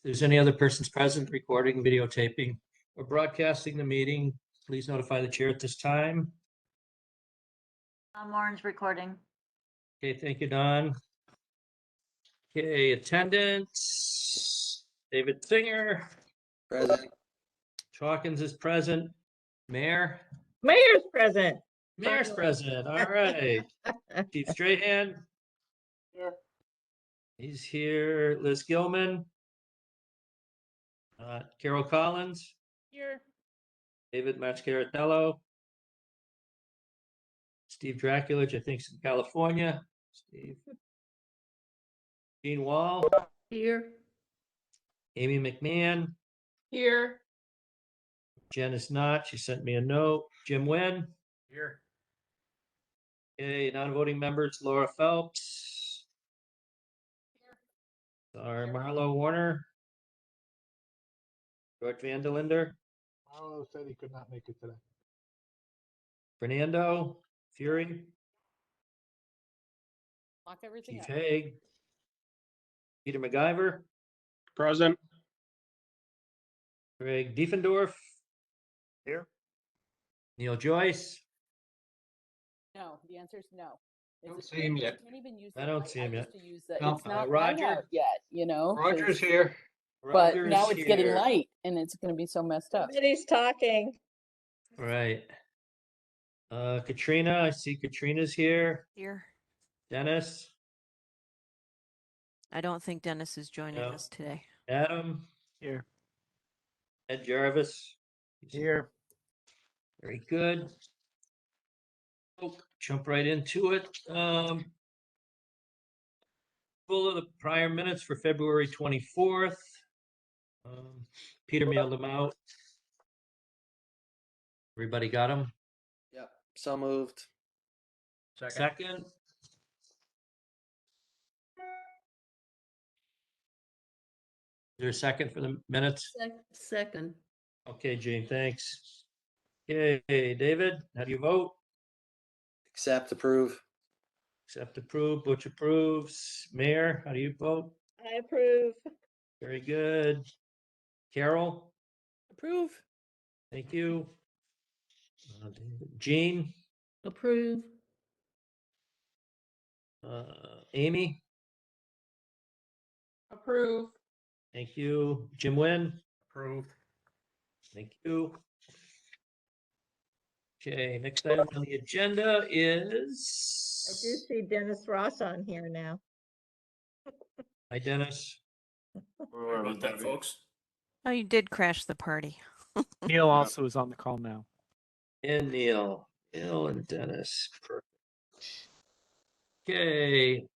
there's any other persons present recording, videotaping, or broadcasting the meeting, please notify the chair at this time. Orange recording. Okay, thank you, Don. Okay, attendance. David Singer. Present. Hawkins is present. Mayor. Mayor's present. Mayor's present. All right. Chief Strahan. Here. He's here. Liz Gilman. Carol Collins. Here. David Mascaratello. Steve Draculich, I think, is in California. Steve. Gene Wall. Here. Amy McMahon. Here. Jen is not. She sent me a note. Jim Nguyen. Here. Okay, non-voting members, Laura Phelps. Our Marlo Warner. George Vandelinder. Marlo said he could not make it today. Fernando Fury. Lock everything Chief up. Haig. Peter MacGyver. Present. Greg Diefendorf. Here. Neil Joyce. No, the answer is no. Don't see him yet. Can't even use I don't see him yet. No, It's not Roger. light out yet, you know? Roger's here. But Roger now is it's getting here. light and it's gonna be so messed up. Somebody's talking. Right. Katrina, I see Katrina's here. Here. Dennis. I don't think Dennis is joining No. us today. Adam. Here. Ed Jarvis. He's Here. Very good. Oh, jump right into it. Full of the prior minutes for February 24th. Peter mailed them out. Everybody got them? Yep. So moved. Second. Is there a second for the minutes? Second. Okay, Jane, thanks. Okay, David, how do you vote? Accept, approve. Accept, approve, Butch approves. Mayor, how do you vote? I approve. Very good. Carol, Approve. thank you. Jean, Approve. Amy, Approve. thank you. Jim Nguyen, Approve. thank you. Okay, next item on the agenda I do is. see Dennis Ross on here now. Hi, Dennis. Sorry about that, folks. Oh, you did crash the party. Neil also is on the call now. And Neil. Neil and Dennis. Perfect. Okay.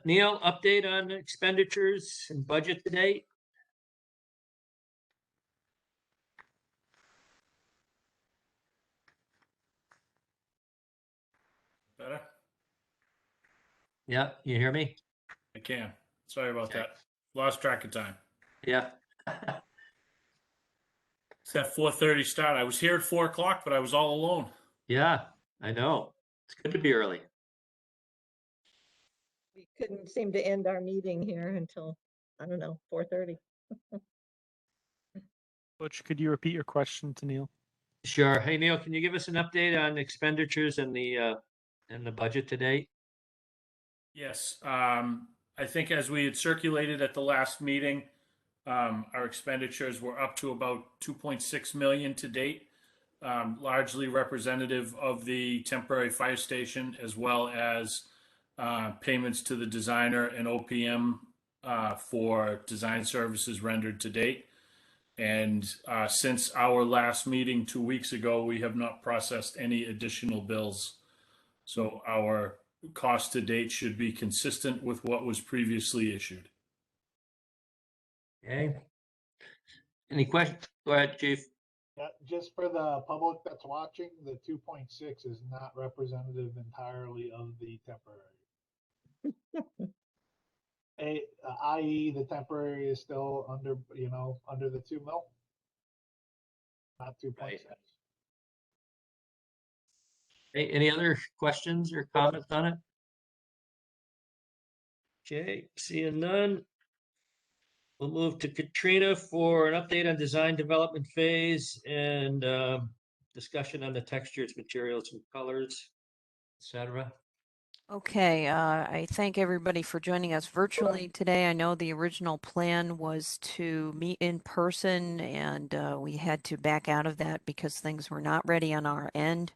Neil, update on expenditures and budget to date? Better? Yeah, you hear me? I can. Sorry about Okay. that. Lost track of time. Yeah. It's that 4:30 start. I was here at 4 o'clock, but I was all alone. Yeah, I know. It's good to be early. We couldn't seem to end our meeting here until, I don't know, 4:30. Butch, could you repeat your question to Neil? Sure. Hey, Neil, can you give us an update on expenditures and the budget to date? Yes. I think as we had circulated at the last meeting, our expenditures were up to about 2.6 million to date, largely representative of the temporary fire station, as well as payments to the designer and OPM for design services rendered to date. And since our last meeting 2 weeks ago, we have not processed any additional bills. So our cost to date should be consistent with what was previously issued. Okay. Any questions? Go ahead, Chief. Yeah, just for the public that's watching, the 2.6 is not representative entirely of the temporary. I.e. the temporary is still under, under the 2 mil. Not 2.6. Hey, any other questions or comments on it? Okay, seeing none. We'll move to Katrina for an update on design development phase and discussion on the textures, materials, and colors, etc. Okay, I thank everybody for joining us virtually today. I know the original plan was to meet in person, and we had to back out of that because things were not ready on our end.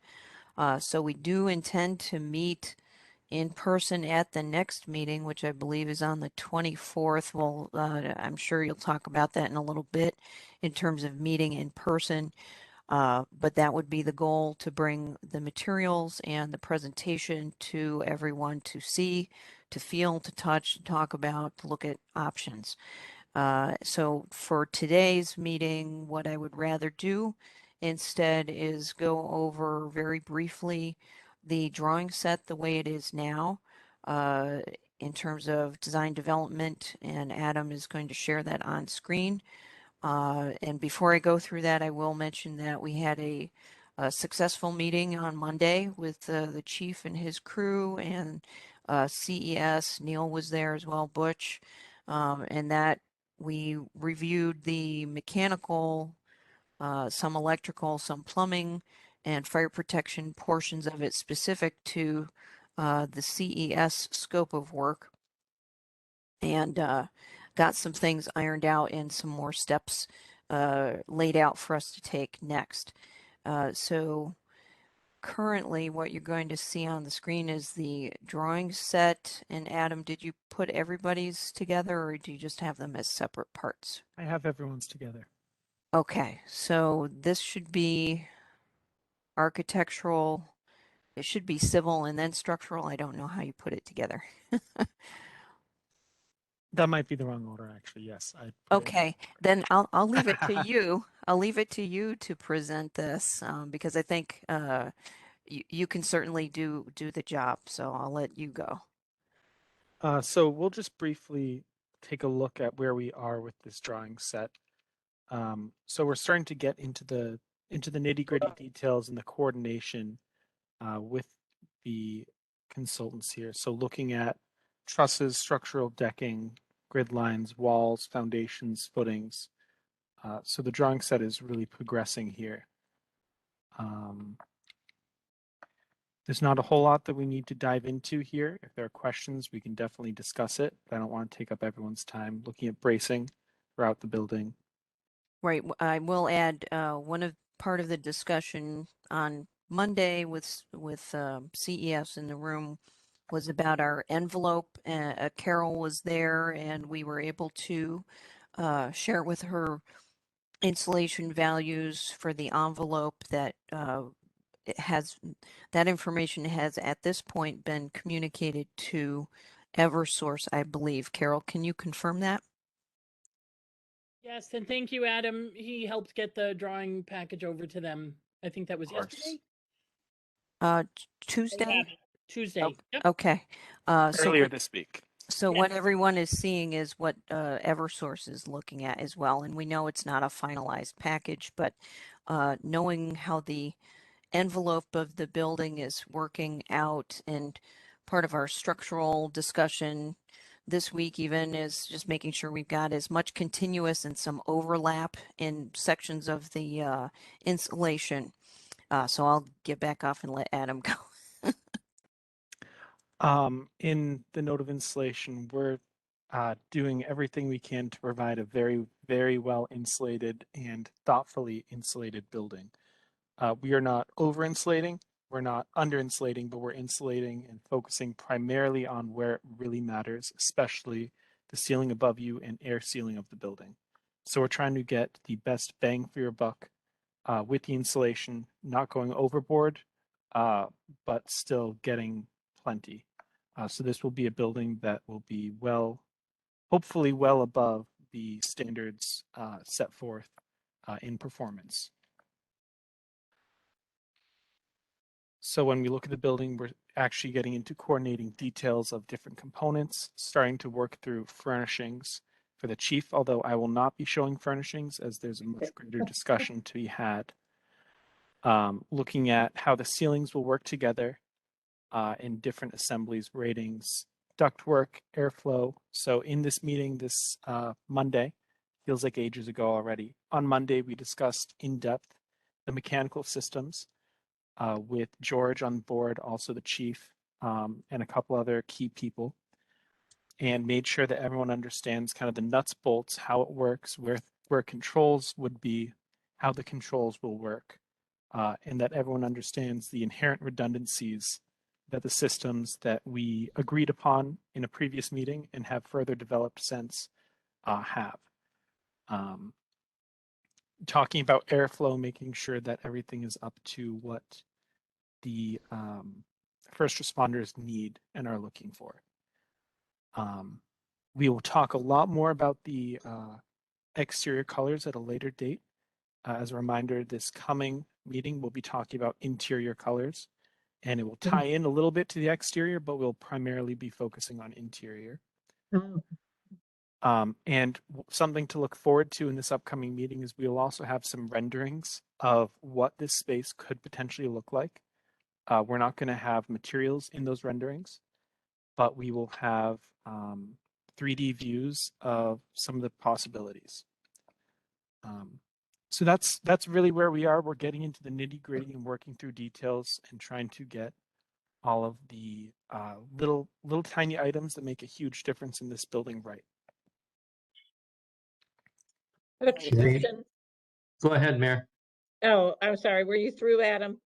So we do intend to meet in person at the next meeting, which I believe is on the 24th. Well, I'm sure you'll talk about that in a little bit in terms of meeting in person. But that would be the goal, to bring the materials and the presentation to everyone to see, to feel, to touch, to talk about, to look at options. So for today's meeting, what I would rather do instead is go over very briefly the drawing set the way it is now in terms of design development, and Adam is going to share that on screen. And before I go through that, I will mention that we had a successful meeting on Monday with the chief and his crew, and CES. Neil was there as well, Butch, and that we reviewed the mechanical, some electrical, some plumbing, and fire protection portions of it specific to the CES scope of work, and got some things ironed out and some more steps laid out for us to take next. So currently what you're going to see on the screen is the drawing set. And Adam, did you put everybody's together, or do you just have them as separate parts? I have everyone's together. Okay, so this should be architectural. It should be civil and then structural. I don't know how you put it together. That might be the wrong order, actually. Yes. Okay, then I'll leave it to you. I'll leave it to you to present this because I think you can certainly do the job. So I'll let you go. So we'll just briefly take a look at where we are with this drawing set. So we're starting to get into the nitty-gritty details and the coordination with the consultants here. So looking at trusses, structural decking, grid lines, walls, foundations, footings. So the drawing set is really progressing here. There's not a whole lot that we need to dive into here. If there are questions, we can definitely discuss it. But I don't want to take up everyone's time looking at bracing throughout the building. Right. I will add part of the discussion on Monday with CES in the room was about our envelope. Carol was there, and we were able to share with her insulation values for the envelope that that information has at this point been communicated to Eversource, I believe. Carol, can you confirm that? Yes, and thank you, Adam. He helped get the drawing package over to them. I think that was yesterday. Tuesday? Tuesday. Yep. Okay. So Earlier this week. So what everyone is seeing is what Eversource is looking at as well. And we know it's not a finalized package, but knowing how the envelope of the building is working out, and part of our structural discussion this week even is just making sure we've got as much continuous and some overlap in sections of the insulation. So I'll get back off and let Adam go. In the note of insulation, we're doing everything we can to provide a very, very well insulated and thoughtfully insulated building. We are not over insulating, we're not under insulating, but we're insulating and focusing primarily on where it really matters, especially the ceiling above you and air sealing of the building. So we're trying to get the best bang for your buck with the insulation, not going overboard, but still getting plenty. So this will be a building that will be hopefully well above the standards set forth in performance. So when we look at the building, we're actually getting into coordinating details of different components, starting to work through furnishings for the chief, although I will not be showing furnishings as there's a much greater discussion to be had. Looking at how the ceilings will work together in different assemblies, ratings, ductwork, airflow. So in this meeting this Monday, feels like ages ago already. On Monday, we discussed in depth the mechanical systems with George on board, also the chief, and a couple other key people, and made sure that everyone understands kind of the nuts, bolts, how it works, where controls would be, how the controls will work, and that everyone understands the inherent redundancies that the systems that we agreed upon in a previous meeting and have further developed since have. Talking about airflow, making sure that everything is up to what the first responders need and are looking for. We will talk a lot more about the exterior colors at a later date. As a reminder, this coming meeting we'll be talking about interior colors, and it will tie in a little bit to the exterior, but we'll primarily be focusing on interior. And something to look forward to in this upcoming meeting is we will also have some renderings of what this space could potentially look like. We're not going to have materials in those renderings, but we will have 3D views of some of the possibilities. So that's really where we are. We're getting into the nitty gritty and working through details and trying to get all of the little tiny items that make a huge difference in this building right. I have a question. Go ahead, Mayor. Oh, I'm sorry. Were you through, Adam?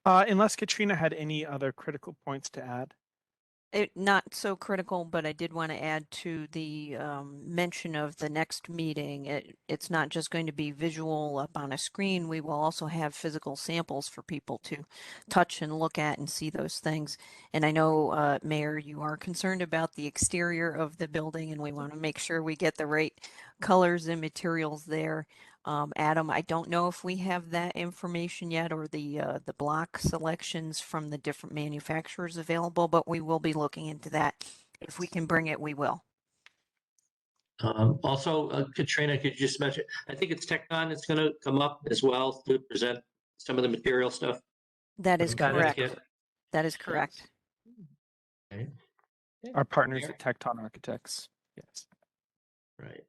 Unless Katrina had any other critical points to add. Not so critical, but I did want to add to the mention of the next meeting. It's not just going to be visual up on a screen. We will also have physical samples for people to touch and look at and see those things. And I know, Mayor, you are concerned about the exterior of the building, and we want to make sure we get the right colors and materials there. Adam, I don't know if we have that information yet, or the block selections from the different manufacturers available, but we will be looking into that. If we can bring it, we will. Also, Katrina, could you just mention, I think it's Tecton that's going to come up as well to present some of the material stuff. That is correct. Connecticut. That is correct. Okay. Our partners Mayor? at Tecton Architects. Yes. Right.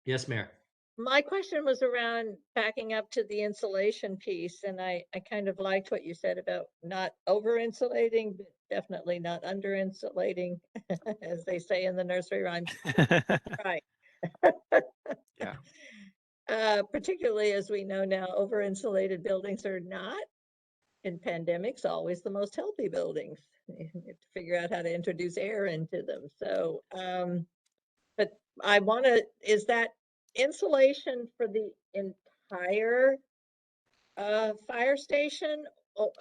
Yes, Mayor. My question was around backing up to the insulation piece, and I kind of liked what you said about not over insulating, but definitely not under insulating, as they say in the nursery rhymes. Right. Yeah. Particularly as we know now, over insulated buildings are not in pandemics always the most healthy buildings. You have to figure out how to introduce air into them. So, but I want to, is that insulation for the entire fire station? Oh,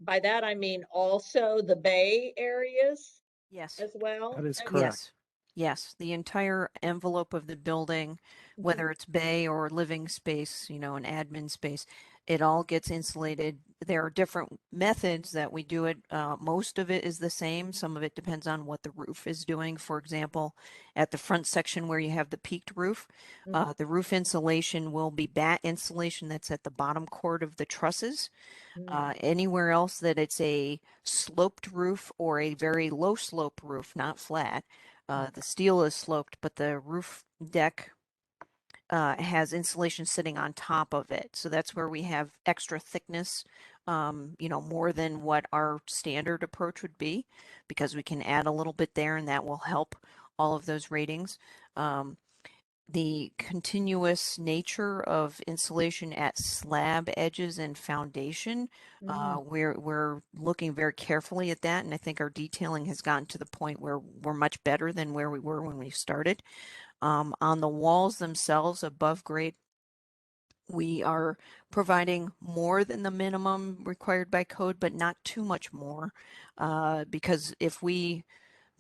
by that I mean also the bay areas Yes. as well? That is Okay. correct. Yes. Yes, the entire envelope of the building, whether it's bay or living space, an admin space, it all gets insulated. There are different methods that we do it. Most of it is the same. Some of it depends on what the roof is doing. For example, at the front section where you have the peaked roof, the roof insulation will be bat insulation that's at the bottom cord of the trusses. Anywhere else that it's a sloped roof or a very low slope roof, not flat, the steel is sloped, but the roof deck has insulation sitting on top of it. So that's where we have extra thickness, more than what our standard approach would be, because we can add a little bit there and that will help all of those ratings. The continuous nature of insulation at slab edges and foundation, we're looking very carefully at that, and I think our detailing has gotten to the point where we're much better than where we were when we started. On the walls themselves above grade, we are providing more than the minimum required by code, but not too much more, because if we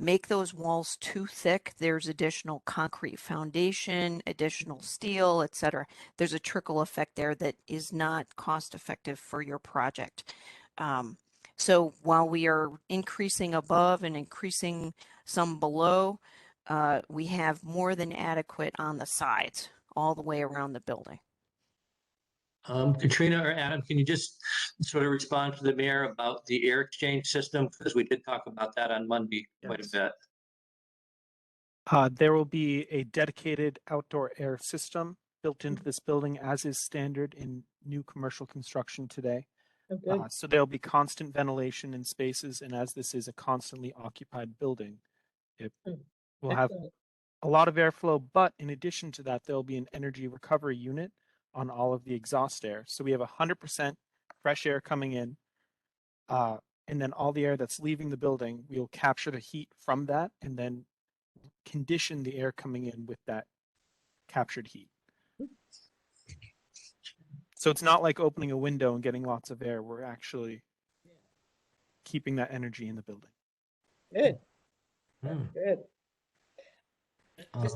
make those walls too thick, there's additional concrete foundation, additional steel, etc. There's a trickle effect there that is not cost effective for your project. So while we are increasing above and increasing some below, we have more than adequate on the sides all the way around the building. Katrina or Adam, can you just sort of respond to the mayor about the air exchange system? Because we did talk about that on Monday quite a Yes. bit. There will be a dedicated outdoor air system built into this building, as is standard in new commercial construction today. Oh, good. So there'll be constant ventilation in spaces, and as this is a constantly occupied building, it will have Excellent. a lot of airflow, but in addition to that, there'll be an energy recovery unit on all of the exhaust air. So we have 100% fresh air coming in, and then all the air that's leaving the building, we'll capture the heat from that and then condition the air coming in with that captured heat. So it's not like opening a window and getting lots of air. We're actually keeping that energy in the building. Good. Hmm. Good.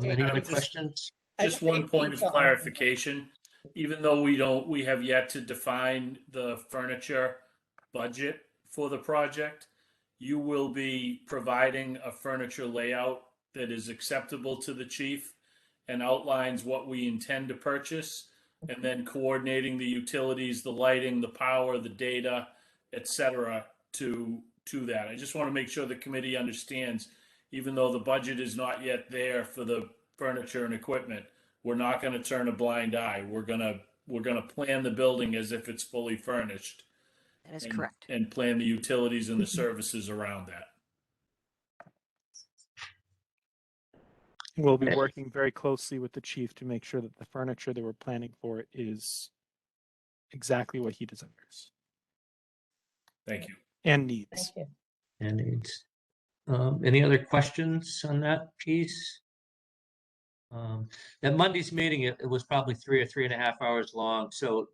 Any other Just- questions? Just one point of clarification, even though we have yet to define the furniture budget for the project, you will be providing a furniture layout that is acceptable to the chief and outlines what we intend to purchase, and then coordinating the utilities, the lighting, the power, the data, etc. to that. I just want to make sure the committee understands, even though the budget is not yet there for the furniture and equipment, we're not going to turn a blind eye. We're going to plan the building as if it's fully furnished. That is correct. And plan the utilities and the services around that. We'll be working very closely with the chief to make sure that the furniture that we're planning for is exactly what he desires Thank you. and needs. Thank you. And it's, any other questions on that piece? At Monday's meeting, it was probably 3 or 3.5 hours long. So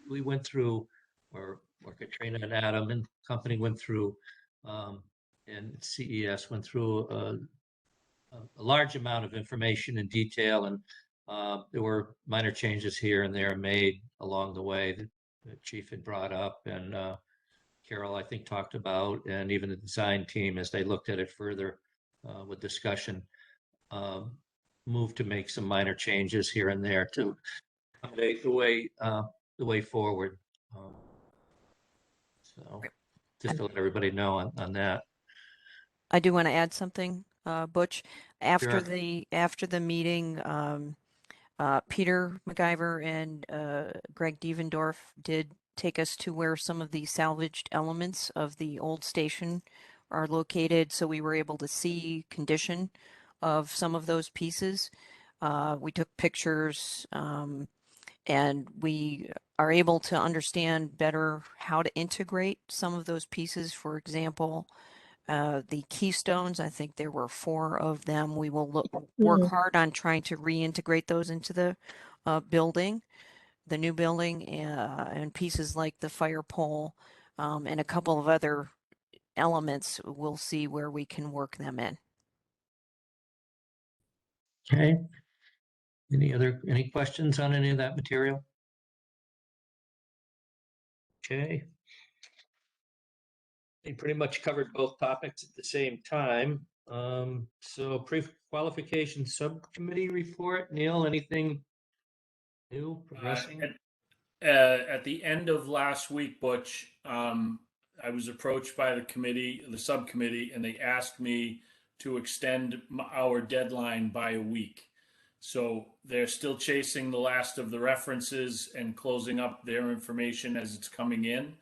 we went through, or Katrina and Adam and company went through, and CES went through a large amount of information in detail, and there were minor changes here and there made along the way that the chief had brought up, and Carol, I think, talked about, and even the design team, as they looked at it further with discussion, moved to make some minor changes here and there to accommodate the way forward. So just to let everybody know on that. I do want to add something, Butch. After Sure. the meeting, Peter MacGyver and Greg Devendorf did take us to where some of the salvaged elements of the old station are located, so we were able to see condition of some of those pieces. We took pictures, and we are able to understand better how to integrate some of those pieces. For example, the keystones, I think there were 4 of them. We will work hard on trying to reintegrate those into the building, the new building, and pieces like the fire pole, and a couple of other elements. We'll see where we can work them in. Okay. Any questions on any of that material? Okay. We pretty much covered both topics at the same time. So pre-qualification subcommittee report, Neil, anything new progressing? At the end of last week, Butch, I was approached by the subcommittee, and they asked me to extend our deadline by a week. So they're still chasing the last of the references and closing up their information as it's coming in.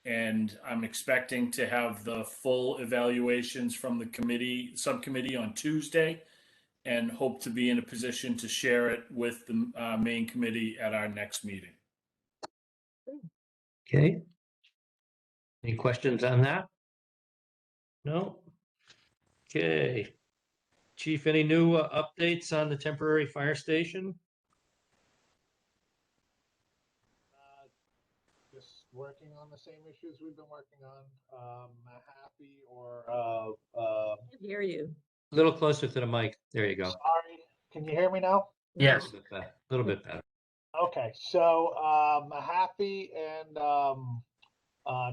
And I'm expecting to have the full evaluations from the subcommittee on Tuesday, and hope to be in a position to share it with the main committee at our next meeting. Okay. Any questions on that? No? Okay. Chief, any new updates on the temporary fire station? Just working on the same issues we've been working on. Happy or Can't hear you. A little closer to the mic. There you go. sorry. Can you hear me now? Yes. A little bit better. Okay, so Happy and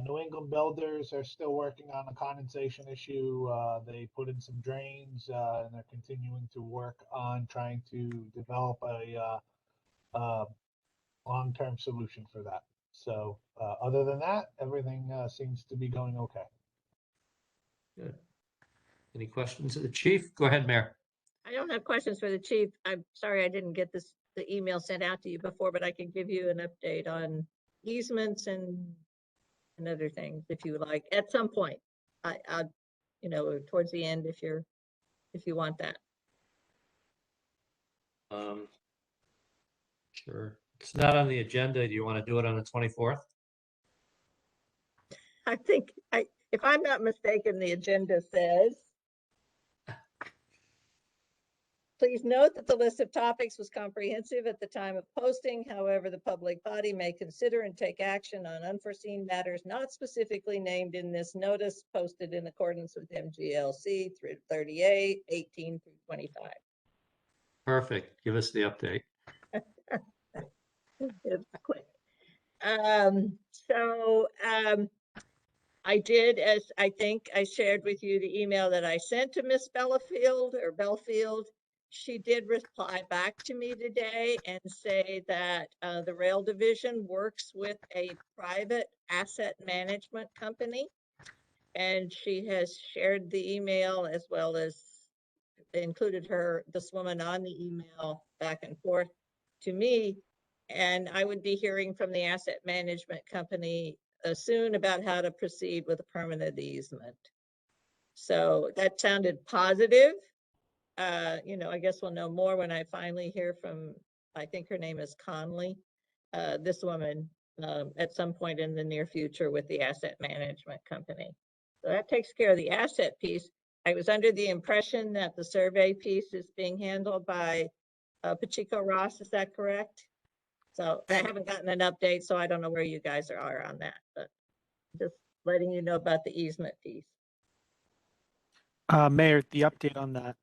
New England Builders are still working on a condensation issue. They put in some drains, and they're continuing to work on trying to develop a long-term solution for that. So other than that, everything seems to be going okay. Good. Any questions of the chief? Go ahead, Mayor. I don't have questions for the chief. I'm sorry I didn't get the email sent out to you before, but I can give you an update on easements and other things if you would like at some point. I'll, towards the end if you want that. Sure. It's not on the agenda. Do you want to do it on the 24th? I think if I'm not mistaken, the agenda says, please note that the list of topics was comprehensive at the time of posting. However, the public body may consider and take action on unforeseen matters not specifically named in this notice posted in accordance with MGLC 38, 18 through 25. Perfect. Give us the update. It's quick. I did, as I think I shared with you, the email that I sent to Miss Belfield. She did reply back to me today and say that the rail division works with a private asset management company. And she has shared the email as well as included this woman on the email back and forth to me. And I would be hearing from the asset management company soon about how to proceed with a permanent easement. So that sounded positive. I guess we'll know more when I finally hear from, I think her name is Conley, this woman at some point in the near future with the asset management company. So that takes care of the asset piece. I was under the impression that the survey piece is being handled by Pacheco Ross, is that correct? So I haven't gotten an update, so I don't know where you guys are on that, but just letting you know about the easement piece. Mayor, the update on that,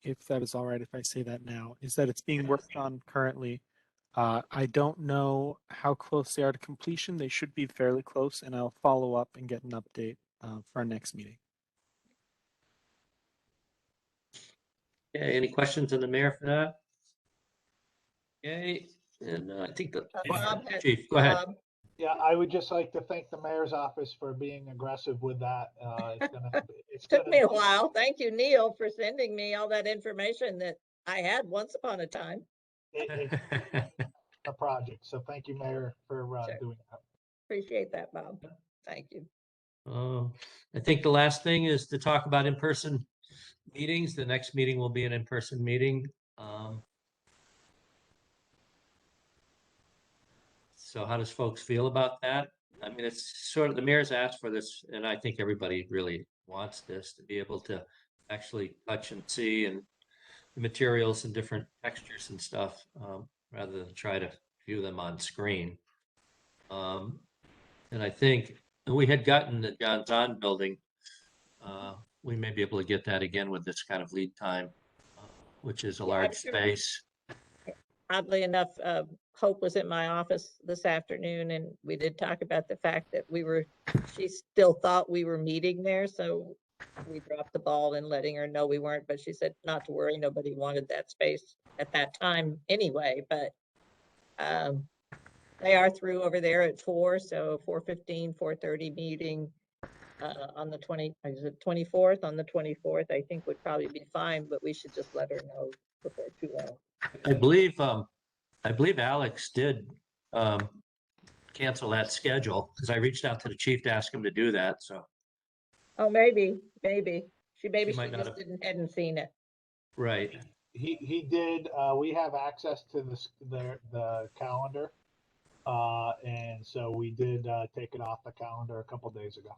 if that is all right, if I say that now, is that it's being worked on currently. I don't know how close they are to completion. They should be fairly close, and I'll follow up and get an update for our next meeting. Okay, any questions on the mayor for that? Okay, and I think the chief, go ahead. Yeah, I would just like to thank the mayor's office for being aggressive with that. It's Took me a while. Thank you, Neil, for sending me all that information that I had once upon a time. It's a project. So thank you, Mayor, for doing that. Appreciate that, Bob. Thank you. I think the last thing is to talk about in-person meetings. The next meeting will be an in-person meeting. So how does folks feel about that? I mean, it's sort of, the mayor's asked for this, and I think everybody really wants this, to be able to actually touch and see and the materials and different textures and stuff, rather than try to view them on screen. And I think we had gotten the John Zahn building. We may be able to get that again with this kind of lead time, which is a large space. Oddly enough, Hope was in my office this afternoon, and we did talk about the fact that she still thought we were meeting there. So we dropped the ball in letting her know we weren't, but she said not to worry, nobody wanted that space at that time anyway. But they are through over there at 4, so 4:15, 4:30 meeting on the 24th. On the 24th, I think would probably be fine, but we should just let her know before too long. I believe Alex did cancel that schedule because I reached out to the chief to ask him to do that. So. Oh, maybe she just hadn't seen it. Right. He did. We have access to the calendar, and so we did take it off the calendar a couple days ago.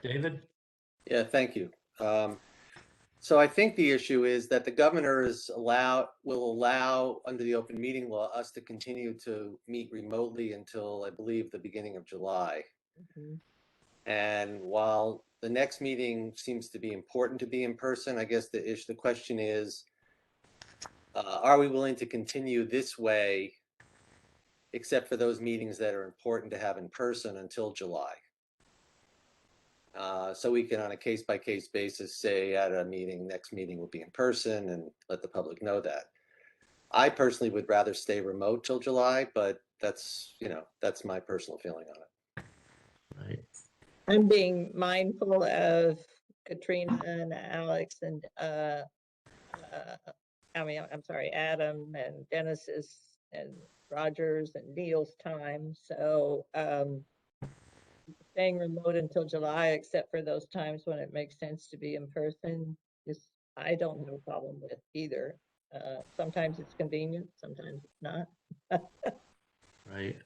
David? Yeah, thank you. So I think the issue is that the governor will allow under the open meeting law us to continue to meet remotely until I believe the beginning of July. Mm-hmm. And while the next meeting seems to be important to be in person, I guess the question is, are we willing to continue this way, except for those meetings that are important to have in person until July? So we can, on a case-by-case basis, say at a meeting, next meeting will be in person, and let the public know that. I personally would rather stay remote till July, but that's, that's my personal feeling on it. Right. I'm being mindful of Katrina and Alex and I'm sorry, Adam and Dennis's and Rogers and Neil's time. So staying remote until July, except for those times when it makes sense to be in person, is I don't have a problem with either. Sometimes it's convenient, sometimes it's not. Right.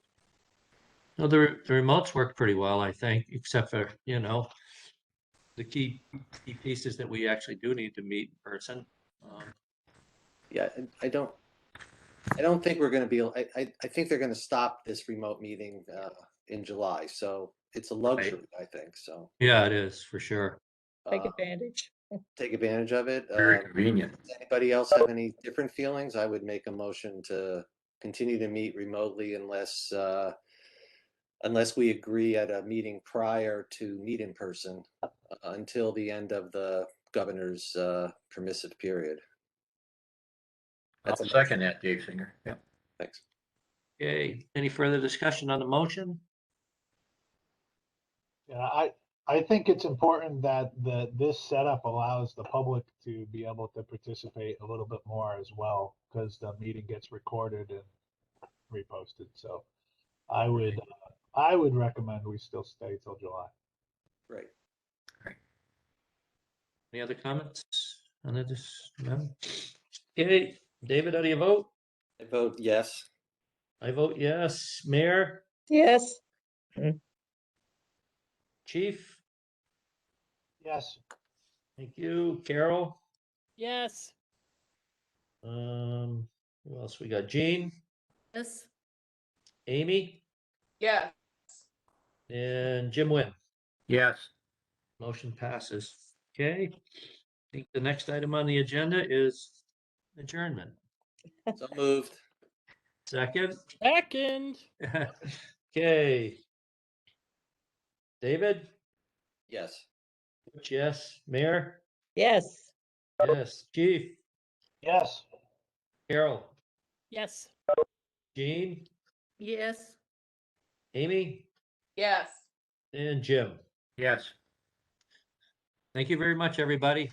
No, the remotes work pretty well, I think, except for, the key pieces that we actually do need to meet in person. Yeah, I don't think we're going to be, I think they're going to stop this remote meeting in July. So it's a luxury, I think. So Yeah, it is for sure. Take advantage. take advantage of it. Very convenient. Does anybody else have any different feelings? I would make a motion to continue to meet remotely unless we agree at a meeting prior to meet in person until the end of the governor's permissive period. I'll second that, Dave Singer. Yep. Thanks. Okay, any further discussion on the motion? Yeah, I think it's important that this setup allows the public to be able to participate a little bit more as well, because the meeting gets recorded and reposted. So I would recommend we still stay till July. Right. Any other comments on this? No? Okay, David, how do you vote? I vote yes. I vote yes. Mayor, Yes. Chief, Yes. thank you. Carol, Yes. who else we got? Jean, Yes. Amy, Yeah. and Jim Wynn. Yes. Motion passes. Okay. I think the next item on the agenda is adjournment. So moved. Second. Second. Okay. David? Yes. Yes. Mayor? Yes. Yes. Chief? Yes. Carol? Yes. Jean? Yes. Amy? Yes. And Jim? Yes. Thank you very much, everybody.